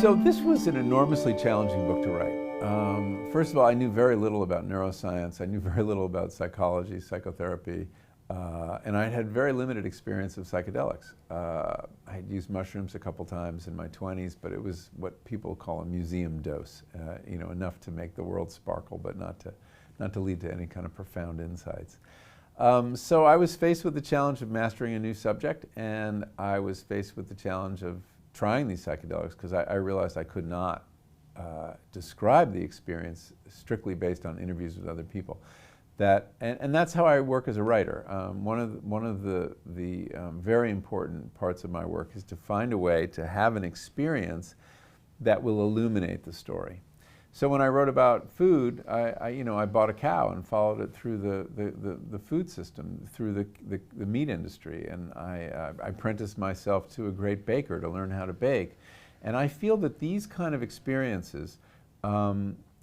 So this was an enormously challenging book to write. First of all, I knew very little about neuroscience. I knew very little about psychology, psychotherapy, and I had very limited experience of psychedelics. I had used mushrooms a couple times in my 20s, but it was what people call a museum dose, you know, enough to make the world sparkle, but not to lead to any kind of profound insights. So I was faced with the challenge of mastering a new subject, and I was faced with the challenge of trying these psychedelics because I realized I could not describe the experience strictly based on interviews with other people. And that's how I work as a writer. One of the very important parts of my work is to find a way to have an experience that will illuminate the story. So when I wrote about food, I bought a cow and followed it through the food system, through the meat industry, and I apprenticed myself to a great baker to learn how to bake. And I feel that these kind of experiences,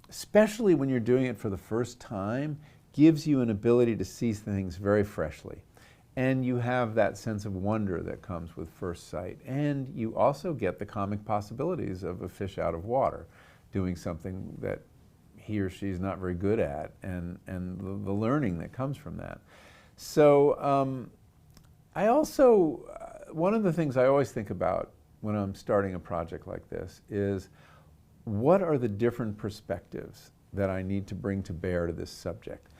especially when you're doing it for the first time, gives you an ability to see things very freshly. And you have that sense of wonder that comes with first sight. And you also get the comic possibilities of a fish out of water, doing something that he or she's not very good at, and the learning that comes from that. So I also, one of the things I always think about when I'm starting a project like this is, what are the different perspectives that I need to bring to bear to this subject?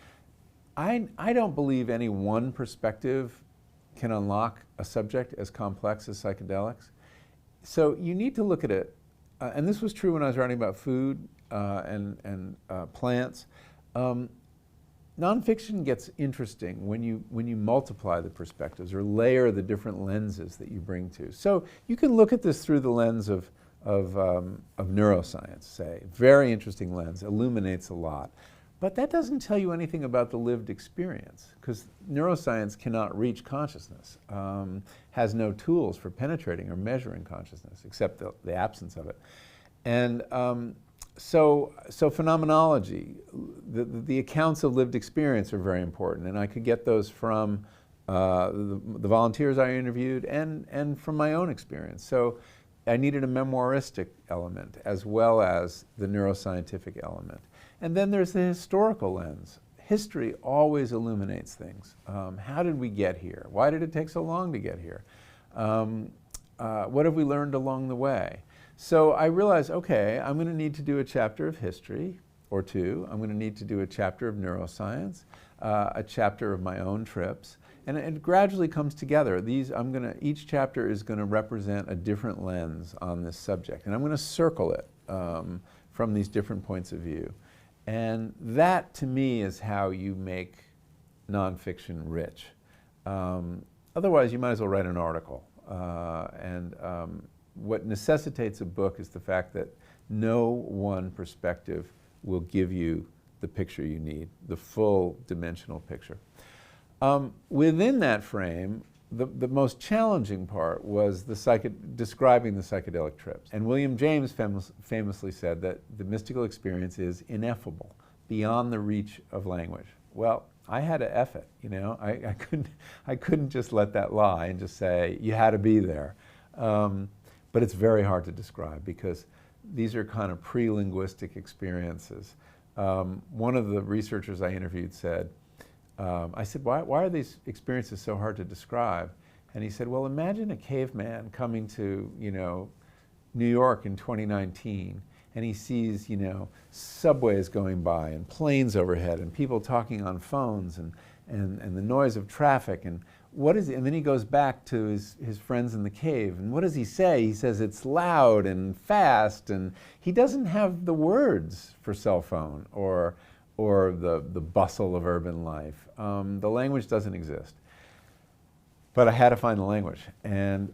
I don't believe any one perspective can unlock a subject as complex as psychedelics. So you need to look at it, and this was true when I was writing about food and plants. Nonfiction gets interesting when you multiply the perspectives or layer the different lenses that you bring to. So you can look at this through the lens of neuroscience, say. Very interesting lens, illuminates a lot. But that doesn't tell you anything about the lived experience, because neuroscience cannot reach consciousness, has no tools for penetrating or measuring consciousness, except the absence of it. And so phenomenology, the accounts of lived experience are very important, and I could get those from the volunteers I interviewed and from my own experience. So I needed a memoiristic element as well as the neuroscientific element. And then there's the historical lens. History always illuminates things. How did we get here? Why did it take so long to get here? What have we learned along the way? So I realized, okay, I'm going to need to do a chapter of history or two. I'm going to need to do a chapter of neuroscience, a chapter of my own trips, and it gradually comes together. Each chapter is going to represent a different lens on this subject, and I'm going to circle it from these different points of view. And that, to me, is how you make nonfiction rich. Otherwise, you might as well write an article. What necessitates a book is the fact that no one perspective will give you the picture you need, the full dimensional picture. Within that frame, the most challenging part was describing the psychedelic trips. And William James famously said that the mystical experience is ineffable, beyond the reach of language. Well, I had to F it, you know. I couldn't just let that lie and just say, you had to be there. But it's very hard to describe because these are kind of pre-linguistic experiences. One of the researchers I interviewed said, I said, why are these experiences so hard to describe? And he said, well, imagine a caveman coming to, New York in 2019, and he sees, subways going by and planes overhead and people talking on phones and the noise of traffic, and and then he goes back to his friends in the cave, and what does he say? He says it's loud and fast, and he doesn't have the words for cell phone or the bustle of urban life. The language doesn't exist. But I had to find the language. And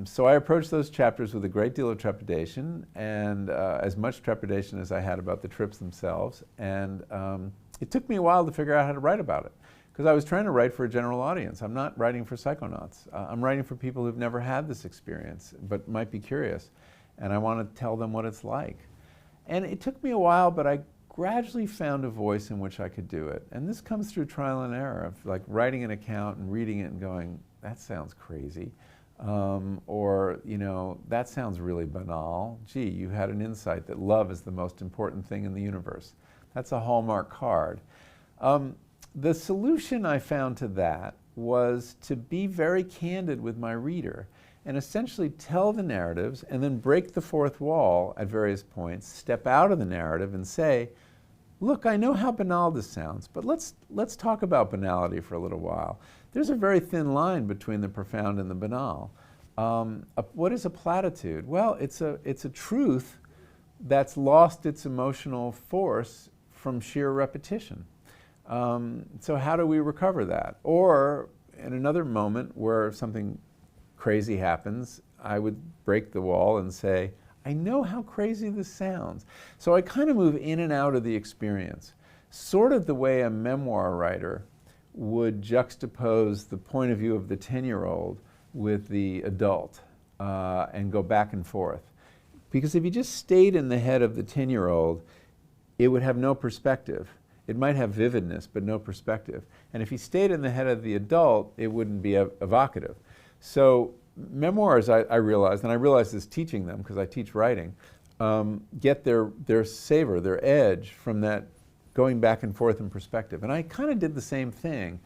so I approached those chapters with a great deal of trepidation, and as much trepidation as I had about the trips themselves. And it took me a while to figure out how to write about it, because I was trying to write for a general audience. I'm not writing for psychonauts. I'm writing for people who've never had this experience, but might be curious. And I want to tell them what it's like. And it took me a while, but I gradually found a voice in which I could do it. And this comes through trial and error of like writing an account and reading it and going, that sounds crazy. Or, you know, that sounds really banal. Gee, you had an insight that love is the most important thing in the universe. That's a Hallmark card. The solution I found to that was to be very candid with my reader and essentially tell the narratives and then break the fourth wall at various points, step out of the narrative and say, look, I know how banal this sounds, but let's talk about banality for a little while. There's a very thin line between the profound and the banal. What is a platitude? Well, it's a truth that's lost its emotional force from sheer repetition. So how do we recover that? Or in another moment where something crazy happens, I would break the wall and say, I know how crazy this sounds. So I kind of move in and out of the experience, sort of the way a memoir writer would juxtapose the point of view of the 10-year-old with the adult and go back and forth. Because if you just stayed in the head of the 10-year-old, it would have no perspective. It might have vividness, but no perspective. And if you stayed in the head of the adult, it wouldn't be evocative. So memoirs, I realized, and I realized this teaching them because I teach writing, get their savor, their edge from that going back and forth in perspective. And I kind of did the same thing,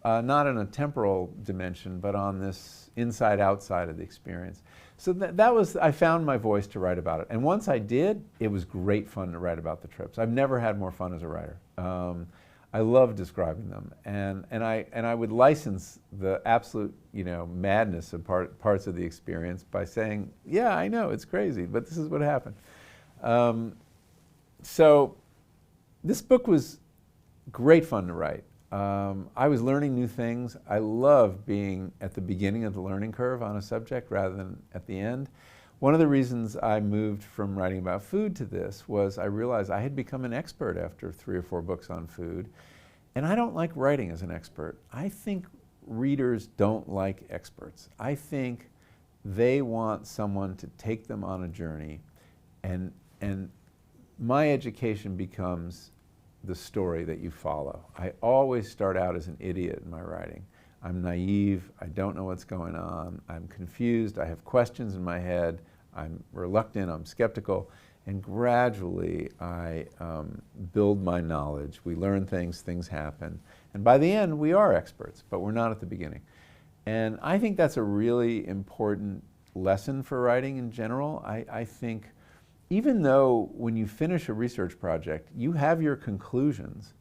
not in a temporal dimension, but on this inside-outside of the experience. So that was, I found my voice to write about it. And once I did, it was great fun to write about the trips. I've never had more fun as a writer. I love describing them, and I would license the absolute, you know, madness of parts of the experience by saying, yeah, I know it's crazy, but this is what happened. So this book was great fun to write. I was learning new things. I love being at the beginning of the learning curve on a subject rather than at the end. One of the reasons I moved from writing about food to this was I realized I had become an expert after 3 or 4 books on food, and I don't like writing as an expert. I think readers don't like experts. I think they want someone to take them on a journey, and my education becomes the story that you follow. I always start out as an idiot in my writing. I'm naive, I don't know what's going on, I'm confused, I have questions in my head, I'm reluctant, I'm skeptical, and gradually I build my knowledge. We learn things, things happen, and by the end we are experts, but we're not at the beginning. And I think that's a really important lesson for writing in general. I think even though when you finish a research project, you have your conclusions,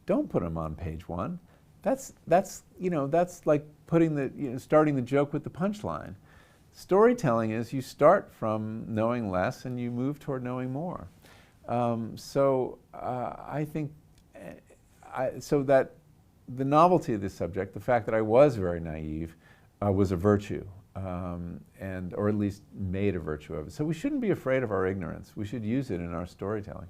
don't put them on page 1. That's like putting starting the joke with the punchline. Storytelling is you start from knowing less and you move toward knowing more. I think so that the novelty of this subject, the fact that I was very naive, was a virtue, or at least made a virtue of it. So we shouldn't be afraid of our ignorance. We should use it in our storytelling.